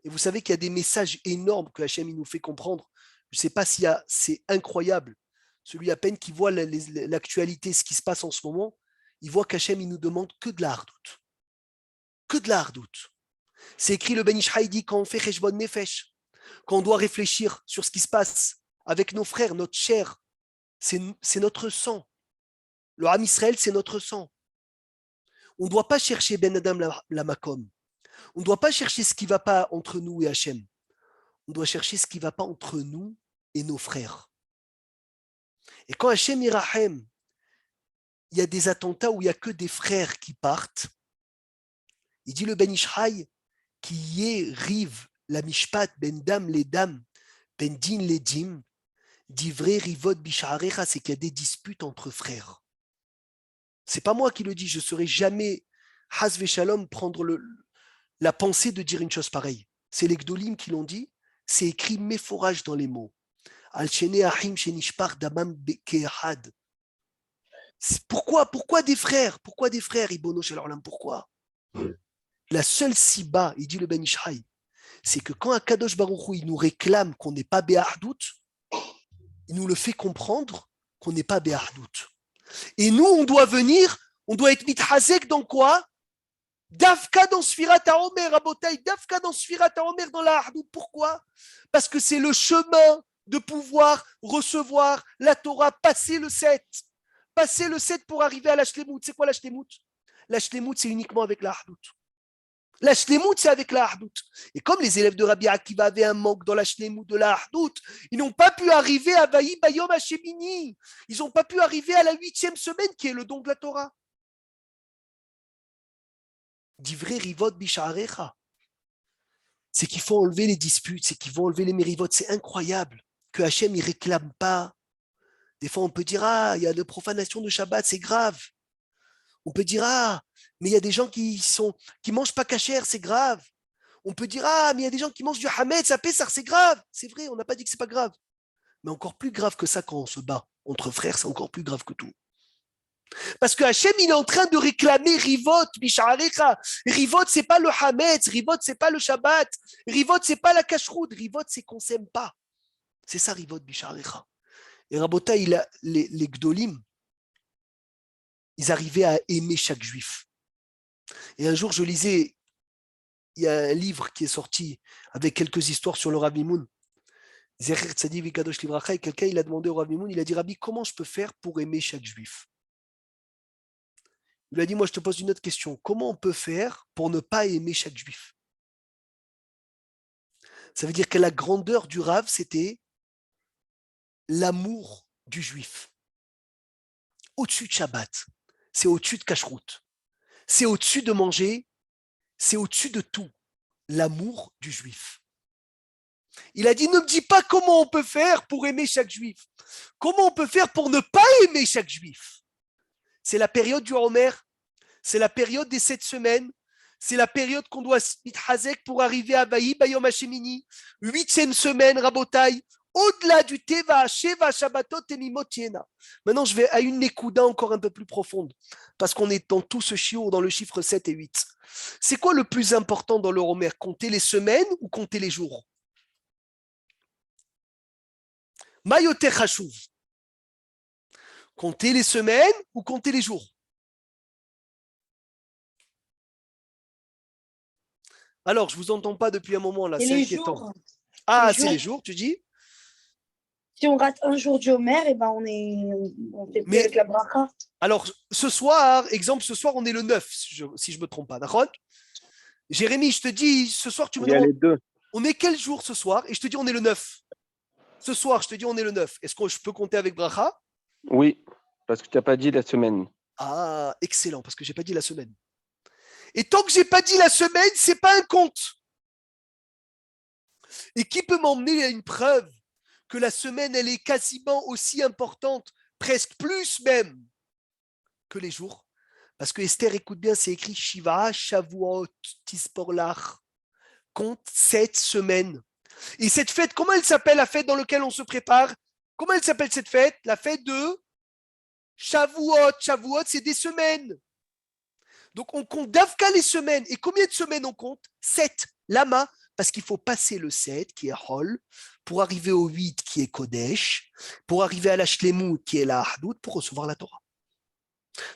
Et vous savez qu'il y a des messages énormes que Hachem il nous fait comprendre. Je ne sais pas si c'est incroyable. Celui à peine qui voit l'actualité, ce qui se passe en ce moment, il voit qu'Hachem il nous demande que de la hardout. Que de la hardout. C'est écrit le Ben Ish Chai dit quand on fait Cheshbon Nefesh, quand on doit réfléchir sur ce qui se passe avec nos frères, notre chair, c'est notre sang. Le Ham Israël, c'est notre sang. On ne doit pas chercher Ben Adam la Makom. On ne doit pas chercher ce qui ne va pas entre nous et Hachem. On doit chercher ce qui ne va pas entre nous et nos frères. Et quand Hachem Irachem, il y a des attentats où il n'y a que des frères qui partent, il dit le Ben Ishraï, qui y est rive la mishpat ben dam les dames, ben din les dim, d'ivré rivot bisharecha, c'est qu'il y a des disputes entre frères. C'est pas moi qui le dis, je ne saurais jamais, has shalom, prendre la pensée de dire une chose pareille. C'est les Gdolim qui l'ont dit, c'est écrit méforage dans les mots. Al shene ahim shenishpar damam ke'ahad. Pourquoi des frères? Pourquoi des frères, Ibono Shel Olam? Pourquoi? La seule siba, il dit le Ben Ishraï, c'est que quand Akadosh Baruch Hu, il nous réclame qu'on n'est pas Béahdout, il nous le fait comprendre qu'on n'est pas Béahdout. Et nous, on doit venir, on doit être mithazek dans quoi? Dafka dans Sfirat HaOmer, Rabotai, Dafka dans Sfirat HaOmer, dans la Ahdout. Pourquoi? Parce que c'est le chemin de pouvoir recevoir la Torah, passer le 7. Passer le 7 pour arriver à la Shlemout. C'est quoi la Shlemout? La Shlemout, c'est uniquement avec la Ahdout. La Shlemout, c'est avec la Ahdout. Et comme les élèves de Rabbi Akiva avaient un manque dans la Shlemout de la Ahdout, ils n'ont pas pu arriver à Vaï Bayom Hashemini. Ils n'ont pas pu arriver à la 8e semaine qui est le don de la Torah. Divrei rivot bisharecha. C'est qu'il faut enlever les disputes, c'est qu'il faut enlever les mérivotes. C'est incroyable que Hachem ne réclame pas. Des fois, on peut dire, il y a de profanation de Shabbat, c'est grave. On peut dire, mais il y a des gens qui mangent pas kasher, c'est grave. On peut dire, mais il y a des gens qui mangent du hametz, ça Pessah, c'est grave. C'est vrai, on n'a pas dit que c'est pas grave. Mais encore plus grave que ça quand on se bat entre frères, c'est encore plus grave que tout. Parce que Hachem, il est en train de réclamer Rivot, Bisharecha. Rivot, c'est pas le hametz, Rivot, c'est pas le Shabbat, Rivot, c'est pas la kashrut, Rivot, c'est qu'on s'aime pas. C'est ça, Rivot, Bisharecha. Et Rabota, les Gdolim, ils arrivaient à aimer chaque juif. Et un jour, je lisais, il y a un livre qui est sorti avec quelques histoires sur le Rav Mimoun. Zecher Tzadi Vikadosh Livracha, et quelqu'un, il a demandé au Rav Mimoun, il a dit, Rabbi, comment je peux faire pour aimer chaque juif? Il a dit, moi, je te pose une autre question. Comment on peut faire pour ne pas aimer chaque juif? Ça veut dire que la grandeur du Rav, c'était l'amour du juif. Au-dessus de Shabbat, c'est au-dessus de Kashrut, c'est au-dessus de manger, c'est au-dessus de tout, l'amour du juif. Il a dit, ne me dis pas comment on peut faire pour aimer chaque juif. Comment on peut faire pour ne pas aimer chaque juif? C'est la période du Homer, c'est la période des 7 semaines, c'est la période qu'on doit mithazek pour arriver à Vaï Bayom Hashemini, 8e semaine, Rabotai, au-delà du Teva, Sheva, Shabbatot et Mimotiena. Maintenant, je vais à une Nekuda encore un peu plus profonde, parce qu'on est dans tout ce chiour, dans le chiffre 7 et 8. C'est quoi le plus important dans le Homer? Compter les semaines ou compter les jours? Mayoter Hashuv. Compter les semaines ou compter les jours? Alors, je ne vous entends pas depuis un moment là, Et c'est les inquiétant. jours, C'est les jours, tu dis? si on rate un jour du Homer, on fait plus Mais- avec la bracha. Alors, ce soir, on est le 9, si je ne me trompe pas, d'accord? Jérémy, je te dis, ce soir, tu me Il y a demandes, les deux. on est quel jour ce soir? Et je te dis, on est le 9. Ce soir, je te dis, on est le 9. Est-ce que je peux compter avec bracha? Oui, parce que tu n'as pas dit la semaine. Ah, excellent, parce que je n'ai pas dit la semaine. Et tant que je n'ai pas dit la semaine, ce n'est pas un compte. Et qui peut m'emmener à une preuve que la semaine, elle est quasiment aussi importante, presque plus même, que les jours? Parce que Esther, écoute bien, c'est écrit Shiva, Shavuot, Tisporlach. Compte 7 semaines. Et cette fête, comment elle s'appelle, la fête dans laquelle on se prépare? Comment elle s'appelle cette fête? La fête de Shavuot. Shavuot, c'est des semaines. Donc on compte d'Avka les semaines. Et combien de semaines on compte? 7. Lama, parce qu'il faut passer le 7, qui est Hol, pour arriver au 8, qui est Kodesh, pour arriver à la Shlemut, qui est la Ahdout, pour recevoir la Torah.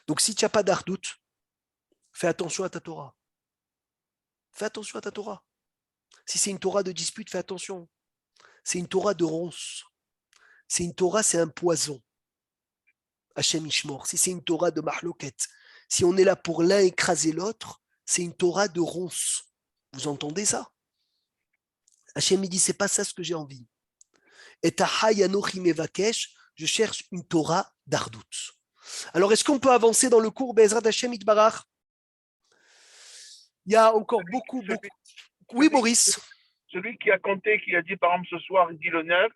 Donc si tu n'as pas d'Ahdout, fais attention à ta Torah. Fais attention à ta Torah. Si c'est une Torah de dispute, fais attention. C'est une Torah de ronce. C'est une Torah, c'est un poison. Hachem Ishmor, si c'est une Torah de Mahloket, si on est là pour l'un écraser l'autre, c'est une Torah de ronce. Vous entendez ça? Hachem il dit, c'est pas ça ce que j'ai envie. Et Anochi Mevakesh, je cherche une Torah d'Ardout. Alors, est-ce qu'on peut avancer dans le cours Bezrat Hachem Itbarach? Il y a encore beaucoup. Oui, Boris. Celui qui a compté, qui a dit par exemple ce soir, il dit le 9,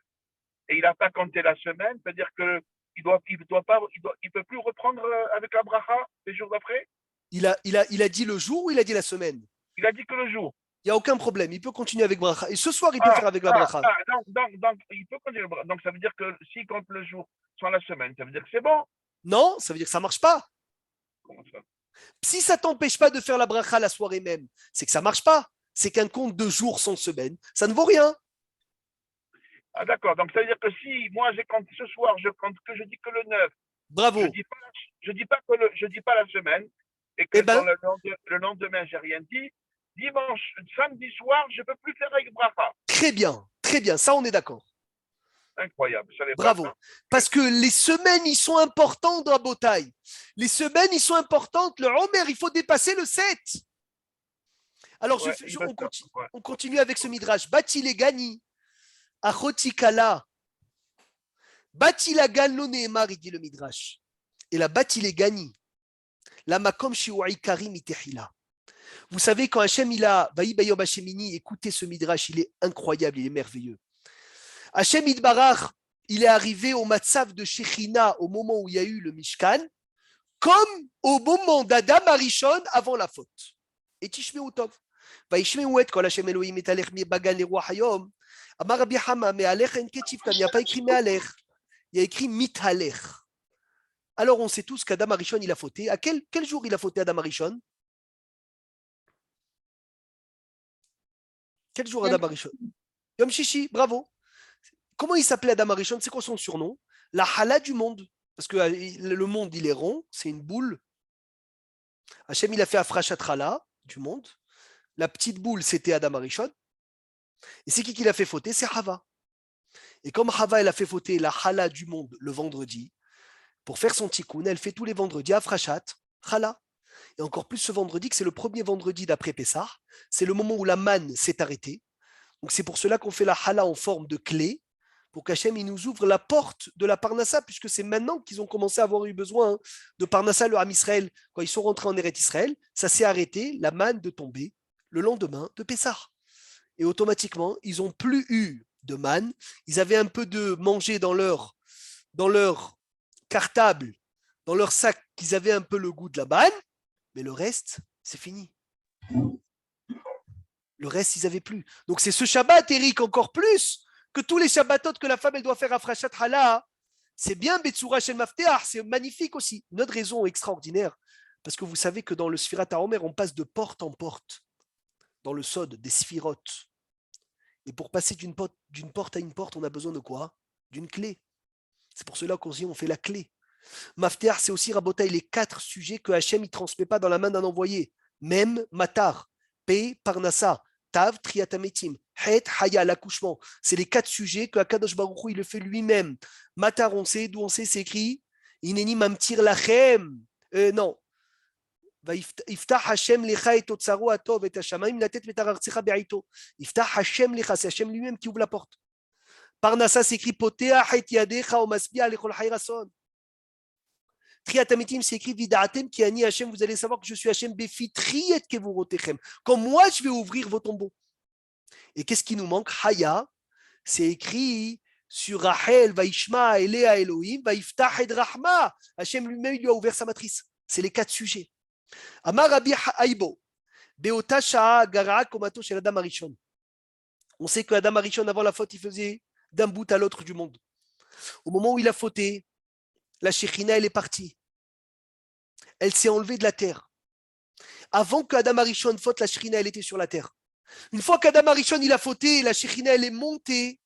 et il n'a pas compté la semaine, c'est-à-dire qu'il il peut plus reprendre avec la bracha les jours d'après? Il a dit le jour ou il a dit la semaine? Il a dit que le jour. Il n'y a aucun problème, il peut continuer avec bracha. Et ce soir, il peut faire avec la bracha. Donc, il peut continuer. Donc, ça veut dire que s'il compte le jour sans la semaine, ça veut dire que c'est bon. Non, ça veut dire que ça ne marche pas. Comment ça? Si ça ne t'empêche pas de faire la bracha la soirée même, c'est que ça ne marche pas. C'est qu'un compte de jours sans semaine, ça ne vaut rien. Ah d'accord, donc ça veut dire que si moi je compte ce soir, je compte que je dis que le 9, Bravo. je dis pas la semaine, et que dans le lendemain, j'ai rien dit, dimanche, samedi soir, je ne peux plus faire avec bracha. Très bien, ça on est d'accord. Incroyable. Bravo. Parce que les semaines, ils sont importantes dans la bataille. Les semaines, ils sont importantes. Le Omer, il faut dépasser le 7. Alors, on continue avec ce midrash. Bati les gani. Achotikala. Bati la gan lo neemar, il dit le midrash. Et la bati les gani. La makom shiuai karim itehila. Vous savez, quand Hachem, il a vaï bayom Hashemini, écoutez ce midrash, il est incroyable, il est merveilleux. Hachem Idbarach, il est arrivé au Matzav de Shechina au moment où il y a eu le Mishkan, comme au moment d'Adam Arishon avant la faute. Et Tishmeu Tov. Vaishmeu et kol Hachem Elohim et alech mi bagan le ruach hayom. Amar Rabbi Hama, mais alech en ketiv, il n'y a pas écrit me alech. Il y a écrit mit alech. Alors on sait tous qu'Adam Arishon, il a fauté. À quel jour il a fauté Adam Arishon? Quel jour Adam Arishon? Yom Shishi, bravo. Comment il s'appelait Adam Arishon? C'est quoi son surnom? La hala du monde. Parce que le monde, il est rond, c'est une boule. Hachem, il a fait Afrashat Hala du monde. La petite boule, c'était Adam Arishon. Et c'est qui l'a fait fauter? C'est Hava. Et comme Hava, elle a fait fauter la hala du monde le vendredi, pour faire son tikkun, elle fait tous les vendredis Afrashat Hala. Et encore plus ce vendredi, que c'est le premier vendredi d'après Pessah. C'est le moment où la manne s'est arrêtée. Donc c'est pour cela qu'on fait la hala en forme de clé, pour qu'Hachem il nous ouvre la porte de la Parnassa, puisque c'est maintenant qu'ils ont commencé à avoir eu besoin de Parnassa, le Ham Israël, quand ils sont rentrés en Eretz Israël, ça s'est arrêté, la manne de tomber le lendemain de Pessah. Et automatiquement, ils n'ont plus eu de manne, ils avaient un peu de manger dans leur cartable, dans leur sac, qu'ils avaient un peu le goût de la manne, mais le reste, c'est fini. Le reste, ils n'avaient plus. Donc c'est ce Shabbat, Eric, encore plus que tous les Shabbatot que la femme elle doit faire à Afrashat Hala. C'est bien Betsura Shel Mafteach, c'est magnifique aussi. Une autre raison extraordinaire, parce que vous savez que dans le Sfirat HaOmer, on passe de porte en porte, dans le Sod, des Sfirot. Et pour passer d'une porte à une porte, on a besoin de quoi? D'une clé. C'est pour cela qu'on dit on fait la clé. Mafteach, c'est aussi Rabotai, les 4 sujets que Hachem ne transmet pas dans la main d'un envoyé. Même Matar, Pe, Parnassa, Tav, Triatametim, Het, Haya, l'accouchement. C'est les 4 sujets que Akadosh Baruch Hu, il le fait lui-même. Matar, on sait, d'où on sait, c'est écrit Ineni mamtir lachem. Non. Iftah Hashem lecha et otsaro atov et hashamaim latet vetarartzecha be'aito. Iftah Hashem lecha, c'est Hashem lui-même qui ouvre la porte. Parnassa, c'est écrit Potea het yadecha o masbia lechol hayrason. Triatametim, c'est écrit Vidaatem qui ani Hachem, vous allez savoir que je suis Hachem Befitri et Kevurotechem. Comme moi, je vais ouvrir vos tombeaux. Et qu'est-ce qui nous manque? Haya, c'est écrit sur Rachel, Vaishma, Elea Elohim, Vaiftach et Rahma. Hachem lui-même lui a ouvert sa matrice. C'est les 4 sujets. Amar Rabbi Haïbo, Beota Sha'a Gara Komato chez Adam Arishon. On sait que Adam Arishon, avant la faute, il faisait d'un bout à l'autre du monde. Au moment où il a fauté, la Shekhinah, elle est partie. Elle s'est enlevée de la terre. Avant qu'Adam Arishon faute, la Shekhinah, elle était sur la terre. Une fois qu'Adam Arishon, il a fauté, la Shekhinah, elle est montée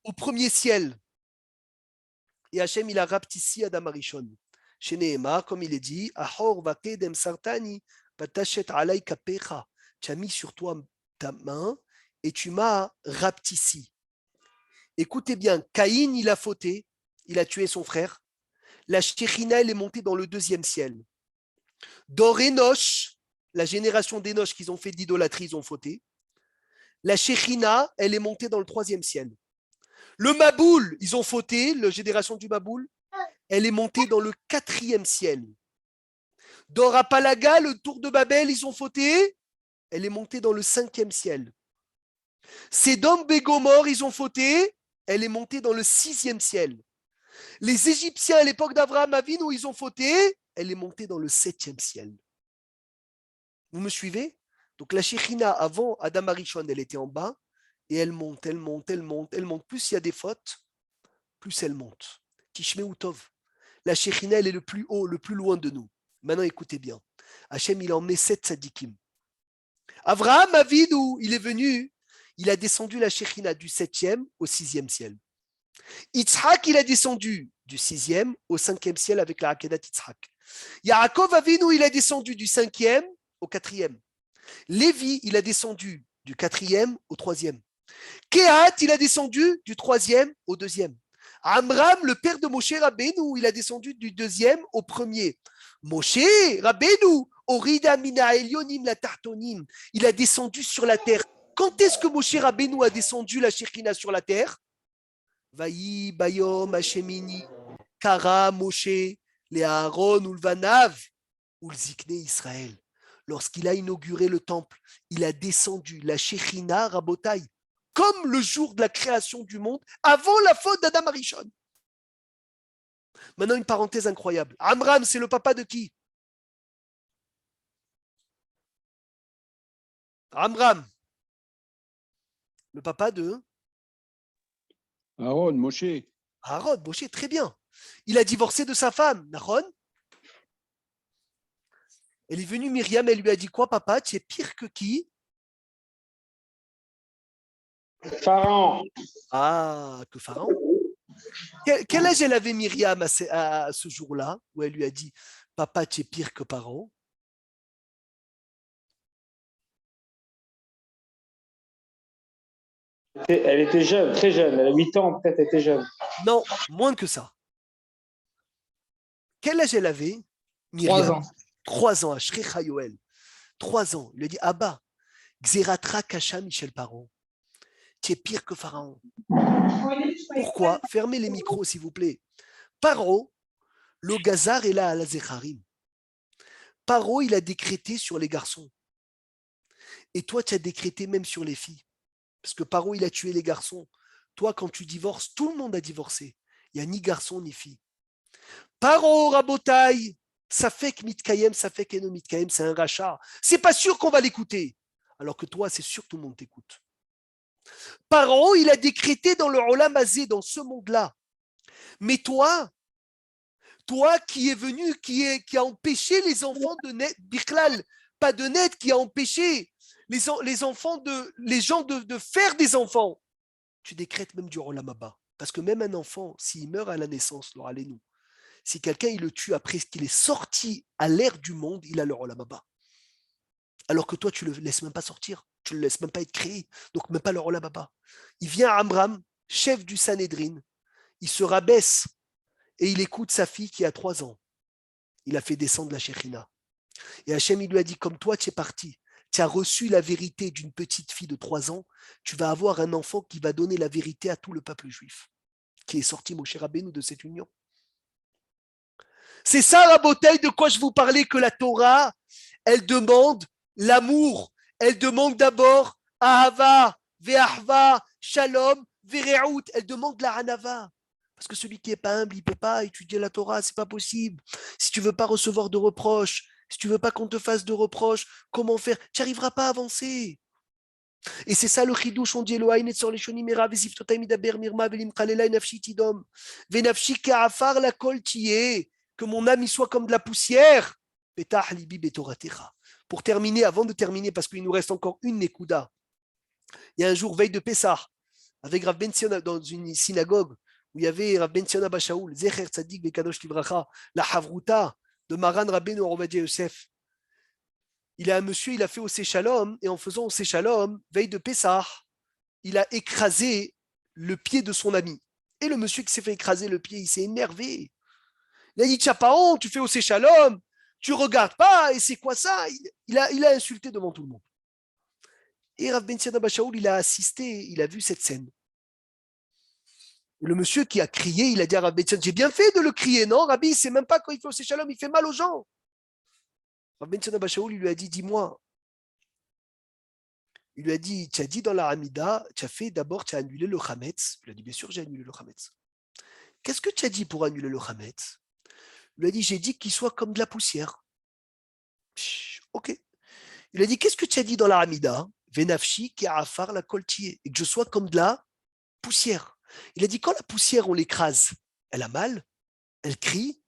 au premier ciel. Et Hachem, il a rapetissé Adam Arishon. Chez Nehemar, comme il est dit, Ahor vakedem sartani vatachet alay kapecha. Tu as mis sur toi ta main et tu m'as rapetissé. Écoutez bien, Caïn, il a fauté, il a tué son frère. la Shekhinah, elle est montée dans le deuxième ciel. Dor Enoch, la génération d'Enoch qu'ils ont fait d'idolâtrie, ils ont fauté. La Shekhinah, elle est montée dans le troisième ciel. Le Maboul, ils ont fauté, la génération du Maboul, elle est montée dans le quatrième ciel. Dor Apalaga, le tour de Babel, ils ont fauté, elle est montée dans le cinquième ciel. Sédom Bégomor, ils ont fauté, elle est montée dans le sixième ciel. Les Égyptiens à l'époque d'Abraham Avinu, ils ont fauté, elle est montée dans le septième ciel. Vous me suivez? Donc la Shekhinah, avant Adam Arishon, elle était en bas, et elle monte, elle monte, elle monte, elle monte. Plus il y a des fautes, plus elle monte. Tishmeu Tov. La Shekhinah, elle est le plus haut, le plus loin de nous. Maintenant, écoutez bien. Hachem, il a emmené 7 tzadikim. Abraham Avinu, il est venu, il a descendu la Shekhinah du 7e au 6e ciel. Yitzhak, il a descendu du 6e au 5e ciel avec la Akedat Yitzhak. Yaakov Avinu, il a descendu du 5e au 4e. Lévi, il a descendu du 4e au 3e. Kehat, il a descendu du 3e au 2e. Amram, le père de Moshe Rabbeinu, il a descendu du 2e au 1er. Moshe Rabbeinu, Orida Mina Elionim la Tartonim, il a descendu sur la terre. Quand est-ce que Moshe Rabbeinu a descendu la Shekhinah sur la terre? Vayi Bayom Hashemini, Kara Moshe, le Aaron ou le Vanav, ou le Zikne Israël. Lorsqu'il a inauguré le temple, il a descendu la Shekhinah Rabotai, comme le jour de la création du monde, avant la faute d'Adam Arishon. Maintenant, une parenthèse incroyable. Amram, c'est le papa de qui? Amram, le papa de Aaron, Moshe. Aaron, Moshe, très bien. Il a divorcé de sa femme, Nahon. Elle est venue, Myriam, elle lui a dit quoi, papa? Tu es pire que qui? Pharaon. Ah, que Pharaon. Quel âge elle avait Myriam à ce jour-là, où elle lui a dit, papa, tu es pire que Pharaon? Elle était jeune, très jeune. Elle a 8 ans, peut-être, elle était jeune. Non, moins que ça. Quel âge elle avait? 3 ans. 3 ans, à Shrecha Yoel. 3 ans. Il lui a dit, Abba, Xeratra Kasha Michel Paro. Tu es pire que Pharaon. Pourquoi? Fermez les micros, s'il vous plaît. Paro, le Gazar est là à la Zecharim. Paro, il a décrété sur les garçons. Et toi, tu as décrété même sur les filles. Parce que Paro, il a tué les garçons. Toi, quand tu divorces, tout le monde a divorcé. Il n'y a ni garçon ni fille. Paro, Rabotai, ça fait que Mitkayem, ça fait qu'Eno Mitkayem, c'est un rachat. C'est pas sûr qu'on va l'écouter. Alors que toi, c'est sûr que tout le monde t'écoute. Paro, il a décrété dans le Olam Hazé, dans ce monde-là. Mais toi qui es venu, qui a empêché les enfants de naître, Bichlal, pas de naître, qui a empêché les enfants les gens de faire des enfants, tu décrètes même du Olam Haba. Parce que même un enfant, s'il meurt à la naissance, nous, si quelqu'un il le tue après qu'il est sorti à l'ère du monde, il a le Olam Haba. Alors que toi, tu ne le laisses même pas sortir, tu ne le laisses même pas être créé, donc même pas le Olam Haba. Il vient à Amram, chef du Sanhédrin, il se rabaisse et il écoute sa fille qui a 3 ans. Il a fait descendre la Shekhinah. Et Hachem, il lui a dit, comme toi, tu es parti, tu as reçu la vérité d'une petite fille de 3 ans, tu vas avoir un enfant qui va donner la vérité à tout le peuple juif, qui est sorti, Moshe Rabbeinu, de cette union. C'est ça, Rabotai, de quoi je vous parlais, que la Torah, elle demande l'amour. Elle demande d'abord Ahava, Ve'ahva, Shalom, Ve're'ut. Elle demande la Hanava. Parce que celui qui n'est pas humble, il ne peut pas étudier la Torah, ce n'est pas possible. Si tu ne veux pas recevoir de reproches, si tu ne veux pas qu'on te fasse de reproches, comment faire? Tu n'arriveras pas à avancer. Et c'est ça le chidouche, on dit Elohai netzor leshonim mera vezivtotai midaber mirma velimchalelai nafshi tidom venafshi ka'afar la kol tiye, que mon âme y soit comme de la poussière. Petah libi betoratecha. Pour terminer, avant de terminer, parce qu'il nous reste encore une nekuda, il y a un jour, veille de Pessah, avec Rav Ben Sion dans une synagogue, où il y avait Rav Ben Sion Abba Shaul, Zecher Tzadik Bekadosh Livracha, la Havruta de Maran Rabbeinu Ovadia Yosef. Il y a un monsieur, il a fait au Shalom, et en faisant au Shalom, veille de Pessah, il a écrasé le pied de son ami. Et le monsieur qui s'est fait écraser le pied, il s'est énervé. Il a dit, tu n'as pas honte, tu fais au Shalom, tu ne regardes pas, et c'est quoi ça? Il a insulté devant tout le monde. Et Rav Ben Sion Abba Shaul, il a assisté, il a vu cette scène. Le monsieur qui a crié, il a dit à Rav Ben Sion, j'ai bien fait de le crier, non, Rabbi, c'est même pas quand il fait au Shalom, il fait mal aux gens. Rav Ben Sion Abba Shaul, il lui a dit, dis-moi. Il lui a dit, tu as dit dans la Hamida, tu as annulé le Chametz. Il lui a dit, bien sûr, j'ai annulé le Chametz. Qu'est-ce que tu as dit pour annuler le Chametz? Il lui a dit, j'ai dit qu'il soit comme de la poussière. Ok. Il a dit, qu'est-ce que tu as dit dans la Hamida? Venafshi qui a afar la coltier. Et que je sois comme de la poussière. Il a dit, quand la poussière, on l'écrase, elle a mal, elle crie.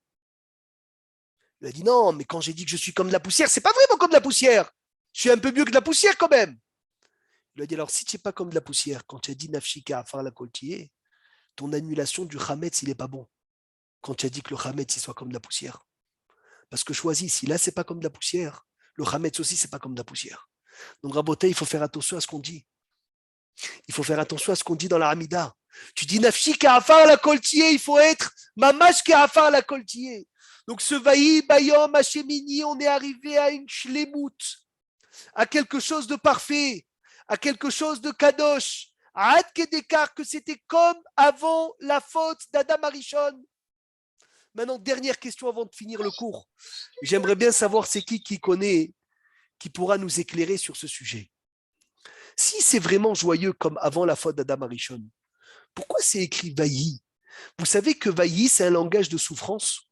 Il a dit, non, mais quand j'ai dit que je suis comme de la poussière, c'est pas vraiment comme de la poussière. Je suis un peu mieux que de la poussière quand même. Il lui a dit, alors si tu n'es pas comme de la poussière, quand tu as dit nafshi qui a afar la coltier, ton annulation du Chametz, il n'est pas bon. Quand tu as dit que le Chametz, il soit comme de la poussière. Parce que choisis, si là, c'est pas comme de la poussière, le Chametz aussi, c'est pas comme de la poussière. Donc, Raboté, il faut faire attention à ce qu'on dit. Il faut faire attention à ce qu'on dit dans la Hamida. Tu dis Nafshi Ka'afar la Koltier, il faut être Mamash Ka'afar la Koltier. Donc, ce Vaï, Bayom, Hashemini, on est arrivé à une shlemut, à quelque chose de parfait, à quelque chose de kadosh, à Ad Kedekar, que c'était comme avant la faute d'Adam Arishon. Maintenant, dernière question avant de finir le cours. J'aimerais bien savoir c'est qui connaît, qui pourra nous éclairer sur ce sujet. Si c'est vraiment joyeux comme avant la faute d'Adam Arishon, pourquoi c'est écrit Vaï? Vous savez que Vaï, c'est un langage de souffrance.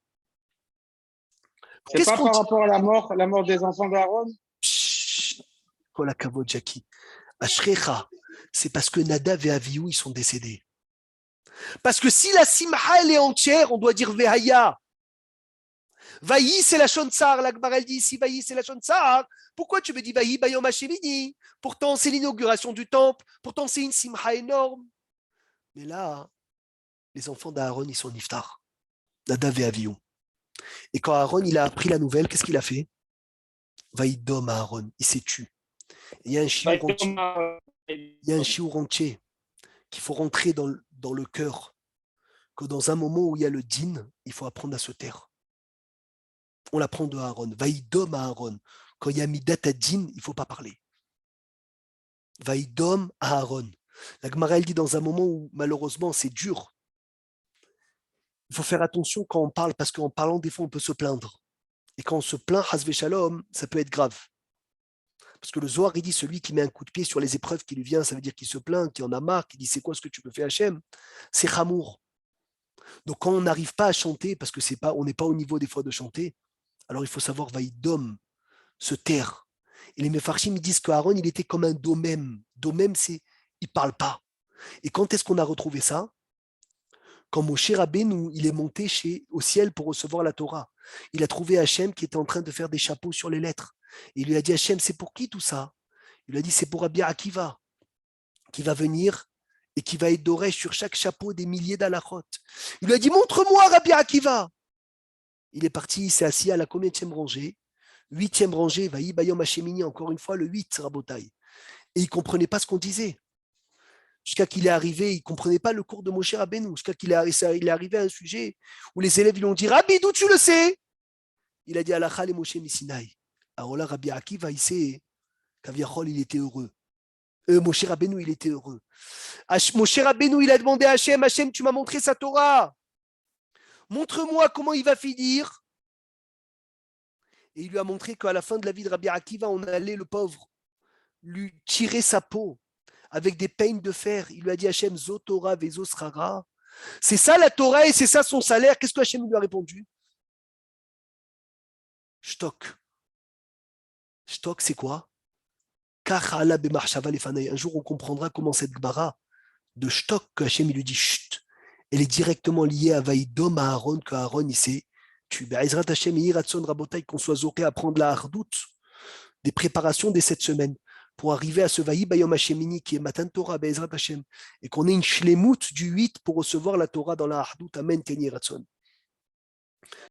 C'est pas par rapport à la mort des enfants d'Aaron? Kol hakavod, Jackie. Ashrecha, c'est parce que Nadav et Avihu, ils sont décédés. Parce que si la simha, elle est entière, on doit dire Vehaya. Vaï, c'est la Shonsar. La Gemara, elle dit ici, Vaï, c'est la Shonsar. Pourquoi tu me dis Vaï, Bayom Hashemini? Pourtant, c'est l'inauguration du temple. Pourtant, c'est une simha énorme. Mais là, les enfants d'Aaron, ils sont niftar. Nadav et Avihu. Et quand Aaron, il a appris la nouvelle, qu'est-ce qu'il a fait? Vaïdom Aaron, il s'est tué. Il y a un chiour entier qu'il faut rentrer dans le cœur, que dans un moment où il y a le din, il faut apprendre à se taire. On l'apprend de Aaron. Vaïdom à Aaron. Quand il y a midat à din, il ne faut pas parler. Vaïdom à Aaron. La Gemara, elle dit dans un moment où malheureusement c'est dur. Il faut faire attention quand on parle, parce qu'en parlant, des fois, on peut se plaindre. Et quand on se plaint, hasve shalom, ça peut être grave. Parce que le Zohar, il dit, celui qui met un coup de pied sur les épreuves qui lui viennent, ça veut dire qu'il se plaint, qu'il en a marre, qu'il dit, c'est quoi ce que tu me fais, Hachem? C'est chamour. Donc quand on n'arrive pas à chanter, parce que on n'est pas au niveau des fois de chanter, alors il faut savoir, vaïdom, se taire. Et les Mefarshim, ils disent qu'Aaron, il était comme un domem. Domem, c'est, il ne parle pas. Et quand est-ce qu'on a retrouvé ça? Quand Moshe Rabbeinu, il est monté au ciel pour recevoir la Torah. Il a trouvé Hachem qui était en train de faire des chapeaux sur les lettres. Et il lui a dit, Hachem, c'est pour qui tout ça? Il lui a dit, c'est pour Rabbi Akiva, qui va venir et qui va être doré sur chaque chapeau des milliers d'alachot. Il lui a dit, montre-moi Rabbi Akiva. Il est parti, il s'est assis à la combienième rangée? 8e rangée, Vaï Bayom Hashemini, encore une fois, le 8, Rabotai. Et il ne comprenait pas ce qu'on disait. Jusqu'à qu'il est arrivé, il ne comprenait pas le cours de Moshe Rabbeinu. Jusqu'à qu'il est arrivé à un sujet où les élèves lui ont dit, Rabbi, d'où tu le sais? Il a dit, Alacha le Moshe Misinaï. Alors là, Rabbi Akiva, il sait qu'Aviachol, il était heureux. Moshe Rabbeinu, il était heureux. Moshe Rabbeinu, il a demandé à Hachem, Hachem, tu m'as montré sa Torah. Montre-moi comment il va finir. Et il lui a montré qu'à la fin de la vie de Rabbi Akiva, on allait, le pauvre, lui tirer sa peau avec des peignes de fer. Il lui a dit, Hachem, Zo Torah vezo srara. C'est ça la Torah et c'est ça son salaire. Qu'est-ce que Hachem lui a répondu? Shtok. Shtok, c'est quoi? Un jour, on comprendra comment cette Gemara de Shtok, que Hachem lui dit chut, elle est directement liée à Vaïdom, à Aaron, que Aaron, il s'est tué. Ezrat Hachem et Yiratson Rabotai, qu'on soit zoré à prendre la hardout des préparations des 7 semaines pour arriver à ce Vaï Bayom Hashemini qui est Matan Torah, Ezrat Hachem, et qu'on ait une shlemut du 8 pour recevoir la Torah dans la hardout. Amen, Ken Yiratson.